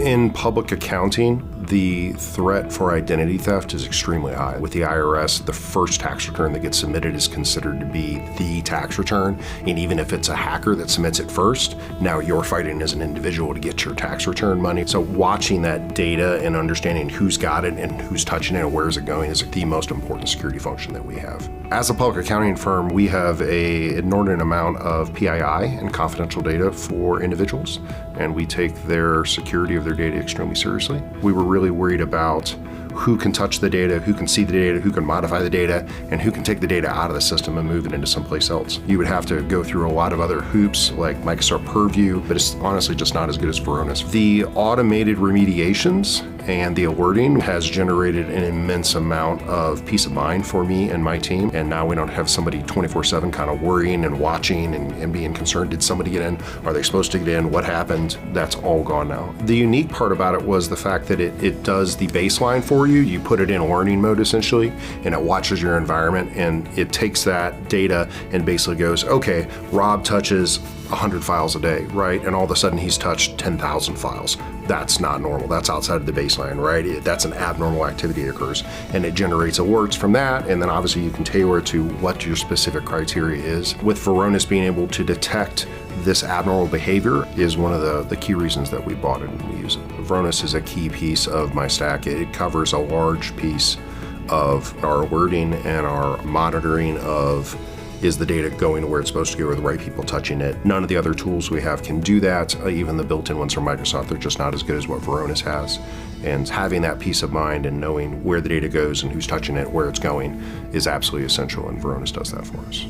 In public accounting, the threat for identity theft is extremely high. With the IRS, the first tax return that gets submitted is considered to be the tax return. And even if it's a hacker that submits it first, now you're fighting as an individual to get your tax return money. So watching that data and understanding who's got it and who's touching it and where is it going is the most important security function that we have. As a public accounting firm, we have an inordinate amount of PII and confidential data for individuals, and we take their security of their data extremely seriously. We were really worried about who can touch the data, who can see the data, who can modify the data, and who can take the data out of the system and move it into someplace else. You would have to go through a lot of other hoops like Microsoft Purview, but it's honestly just not as good as Varonis. The automated remediations and the alerting has generated an immense amount of peace of mind for me and my team. And now we don't have somebody 24/7 kind of worrying and watching and being concerned, did somebody get in? Are they supposed to get in? What happened? That's all gone now. The unique part about it was the fact that it does the baseline for you. You put it in learning mode essentially, and it watches your environment, and it takes that data and basically goes, okay, Rob touches 100 files a day, right? And all of a sudden he's touched 10,000 files. That's not normal. That's outside of the baseline, right? That's an abnormal activity that occurs, and it generates alerts from that, and then obviously you can tailor it to what your specific criteria is. With Varonis being able to detect this abnormal behavior is one of the key reasons that we bought it and we use it. Varonis is a key piece of my stack. It covers a large piece of our alerting and our monitoring of, is the data going to where it's supposed to go, or the right people touching it? None of the other tools we have can do that. Even the built-in ones from Microsoft, they're just not as good as what Varonis has. And having that peace of mind and knowing where the data goes and who's touching it, where it's going, is absolutely essential, and Varonis does that for us.